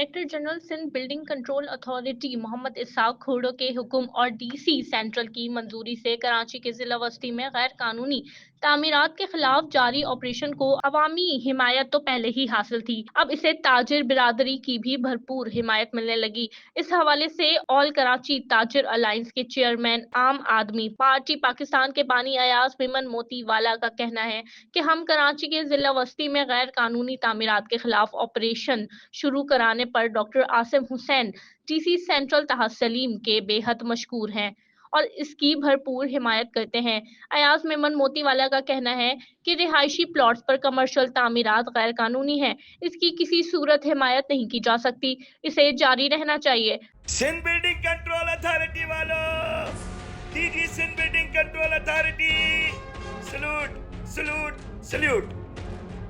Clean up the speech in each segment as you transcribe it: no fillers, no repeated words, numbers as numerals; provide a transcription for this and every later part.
Director general Sindh building control authority Mohammad Ishaq Khurd के हुक्म और डीसी सेंट्रल की मंजूरी से कराची के जिला वस्ती में गैर कानूनी तामीरात के खिलाफ जारी ऑपरेशन को अवामी हिमायत तो पहले ही हासिल थी, अब इसे ताजिर बिरादरी की भी भरपूर हिमायत मिलने लगी। इस हवाले से ऑल कराची ताजिर अलायंस के चेयरमैन आम आदमी पार्टी पाकिस्तान के बानी अयाज मेमन मोती वाला का कहना है कि हम कराची के जिला वस्ती में गैर कानूनी तामीरात के खिलाफ ऑपरेशन शुरू कराने पर doctor Asim Hussain DC central तहत सलीम के बेहद मशकूर हैं और इसकी भरपूर हिमायत करते हैं। अयाज मेमन मोतीवाला का कहना है कि रिहायशी प्लॉट्स पर कमर्शियल तामीरात गैर कानूनी है, इसकी किसी सूरत हिमायत नहीं की जा सकती, इसे जारी रहना चाहिए। सिंध बिल्डिंग कंट्रोल अथॉरिटी वालों, DG Sindh building control authority, salute salute salute.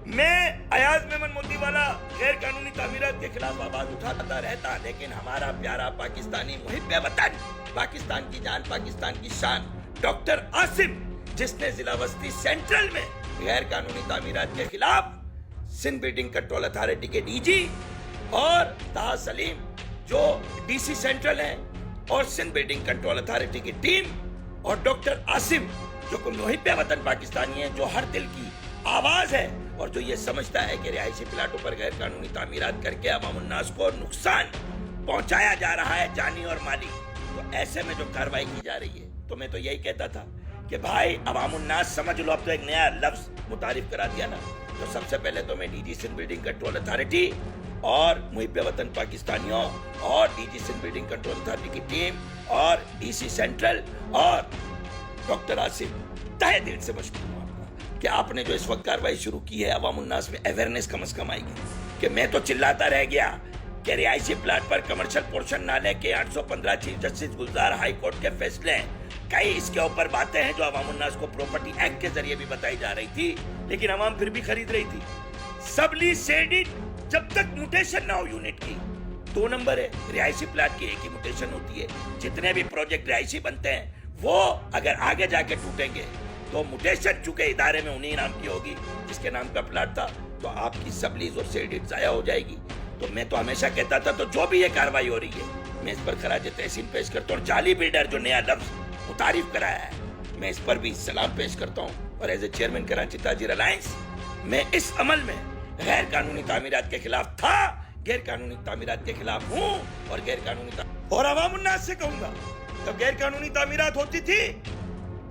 मैं अयाज मेमन मोतीवाला गैर कानूनी तामीरात के खिलाफ आवाज उठाता रहता, लेकिन हमारा प्यारा पाकिस्तानी मुहिब्बे वतन, पाकिस्तान की जान, पाकिस्तान की शान डॉक्टर आसिम, जिसने जिला वस्ती सेंट्रल में गैर कानूनी तामीरात के खिलाफ सिंध बिल्डिंग कंट्रोल अथॉरिटी के डीजी और ताहा सलीम जो डीसी सेंट्रल है और सिंध बिल्डिंग कंट्रोल अथॉरिटी की टीम और डॉक्टर आसिम जो मुहिब्बे वतन पाकिस्तानी है, जो हर दिल की आवाज है और जो ये समझता है कि रिहायशी प्लाटों पर गैर कानूनी तामीरात करके अवामुन्नास को नुकसान पहुंचाया जा रहा है, जानी और माली। तो ऐसे में जो कार्रवाई की जा रही है, तो मैं तो यही कहता था कि भाई अवामुन्नास समझ लो, अब तो एक नया लफ्ज मुतारिफ करा दिया ना। तो सबसे पहले तो मैं DG Sindh building control authority और मुहिब्बे वतन पाकिस्तानियों और DG Sindh building control authority की टीम और डीसी सेंट्रल और डॉक्टर आसिफ तहे दिल से मशहूर हूँ आपका कि आपने जो इस वक्त कार्रवाई शुरू की है, अवामुन्नास में अवेयरनेस कम से कम आएगी। कि मैं तो चिल्लाता रह गया कि रिहायशी प्लाट पर कमर्शियल पोर्शन ना लेके 815 चीफ जस्टिस गुलजार हाई कोर्ट के फैसले हैं, कई इसके ऊपर बातें हैं जो अवामुन्नास को प्रॉपर्टी एक्ट के जरिए भी बताई जा रही थी, लेकिन अवाम फिर भी खरीद रही थी। सबली सेडिट जब तक म्यूटेशन ना हो यूनिट की, 2 नंबर है, रिहायशी प्लाट की एक ही म्यूटेशन होती है। जितने भी प्रोजेक्ट रिहायशी बनते हैं वो अगर आगे जाके टूटेंगे तो म्यूटेशन चुके इदारे में उन्हीं नाम की होगी जिसके नाम का प्लाट था, तो आपकी सबलीज और सेडिट जाया हो जाएगी। तो मैं तो हमेशा कहता था, तो जो भी ये कार्रवाई हो रही है मैं इस पर खराज तहसीन पेश करता हूँ। जाली बिल्डर जो नया लफ्ज मुतारिफ कराया है, मैं इस पर भी सलाम पेश करता हूँ। और as a chairman Karachi Tajir alliance मैं इस अमल में गैर कानूनी तामीरात के खिलाफ था, गैर कानूनी तामीरात के खिलाफ हूँ और गैर कानूनी और अवामुन्नास से कहूंगा, जब गैर कानूनी तामीरात होती थी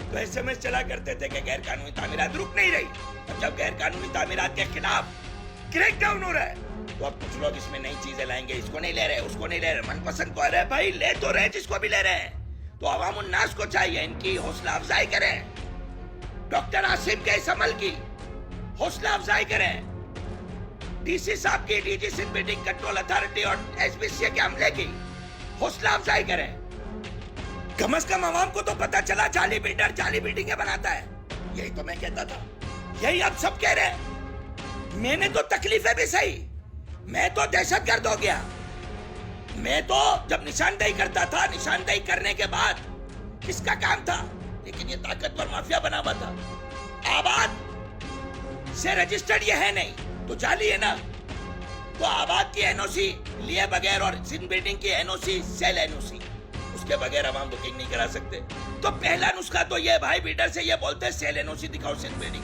तो एसएमएस चला करते थे कि गैर कानूनी तामीरात रुक नहीं रही, और जब गैर कानूनी तामीरात के खिलाफ क्रैकडाउन हो रहा है तो अब कुछ लोग इसमें नई चीजें लाएंगे, इसको नहीं ले रहे, उसको नहीं ले रहे, मनपसंद को आ रहा है, भाई ले तो रहे जिसको भी ले रहे हैं। तो अवामुन्नास को चाहिए इनकी हौसला अफजाई करें, डॉक्टर आसिम के इस अमल की हौसला अफजाई करें, डीसी साहब की, DG Sindh building control authority और एसपीसीए के हमले की हौसला अफजाई करें। कम से कम आवाम को तो पता चला जाली बिल्डर जाली बिल्डिंगें बनाता है। यही तो मैं कहता था, यही अब सब कह रहे हैं। मैंने तो तकलीफें भी सही, मैं तो दहशतगर्द हो गया। मैं तो जब निशानदेही करता था, निशानदेही करने के बाद किसका काम था, लेकिन ये ताकतवर माफिया बना हुआ था। आबाद से रजिस्टर्ड ये है नहीं तो जाली है ना, तो आबाद की एनओसी लिए बगैर और सिंध बिल्डिंग की एनओसी सेल एनओसी उसके बगैर हम बुकिंग नहीं करा सकते। तो पहला नुस्खा तो ये भाई बिल्डर से ये बोलते हैं सेल एनओसी दिखाओ सिंध बिल्डिंग,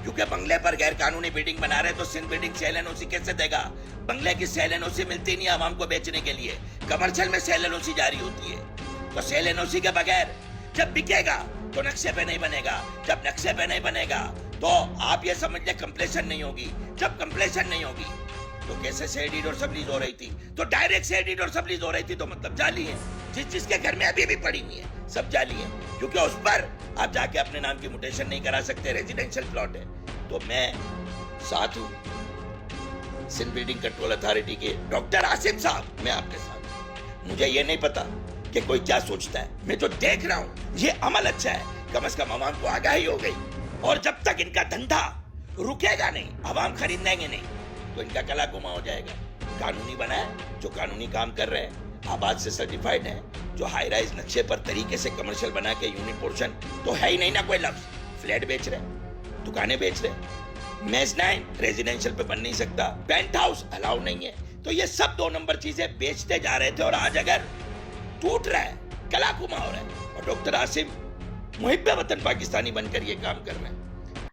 क्योंकि बंगले पर गैर कानूनी बिल्डिंग बना रहे तो सिंध बिल्डिंग सेल एनओसी कैसे देगा? बंगले की सेल एनओसी मिलती नहीं आवाम को बेचने के लिए, कमर्शियल में सेल एनओसी जारी होती है। तो सेल एनओसी के बगैर जब बिकेगा तो नक्शे पे नहीं बनेगा, जब नक्शे पे नहीं बनेगा तो आप ये समझ ले कंप्लेशन नहीं होगी, जब कंप्लेशन नहीं होगी तो कैसे सेडिड और सबलीज हो रही थी? तो डायरेक्ट सेडिड और सबलीज हो रही थी, तो मतलब जाली है। जिसके घर में अभी भी पड़ी हुई है सब जाली है, क्योंकि उस पर आप जाके अपने नाम की म्यूटेशन नहीं करा सकते, रेजिडेंशियल प्लॉट है। तो मैं साथ हूँ सिंध बिल्डिंग कंट्रोल अथॉरिटी के डॉक्टर आसिम साहब, मैं आपके साथ। मुझे ये नहीं पता कि कोई क्या सोचता है, मैं जो देख रहा हूँ ये अमल अच्छा है, कम से कम आवाम को आगाही हो गई। और जब तक इनका धंधा रुकेगा नहीं, आवाम खरीदेंगे नहीं, तो इनका गला गुमा हो जाएगा। कानूनी बना है, जो कानूनी काम कर रहे हैं, आबाद से सर्टिफाइड है, जो हाई राइज नक्शे पर तरीके से कमर्शियल बना के यूनिट पोर्शन तो है ही नहीं ना कोई लफ्ज, फ्लैट बेच रहे, दुकानें बेच रहे, मेजनाइन रेजिडेंशियल पे बन नहीं सकता, पेंट हाउस अलाउ नहीं है, تو یہ سب 2 نمبر چیزیں بیچتے جا رہے تھے، اور آج اگر ٹوٹ رہا ہے، کلا کما ہو رہا ہے، اور ڈاکٹر عاصم محب وطن پاکستانی بن کر یہ کام کر رہے ہیں۔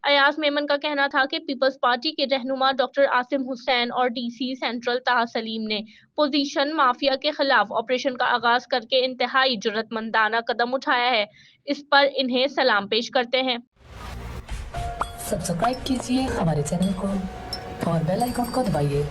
ایاز میمن کا کہنا تھا کہ پیپلز پارٹی کے رہنما ڈاکٹر عاصم حسین اور ڈی سی سینٹرل طاہر سلیم نے پوزیشن مافیا کے خلاف آپریشن کا آغاز کر کے انتہائی جرأت مندانہ قدم اٹھایا ہے، اس پر انہیں سلام پیش کرتے ہیں۔ سبسکرائب کیجئے ہمارے چینل کو اور بیل آئیکن کو دبائیے۔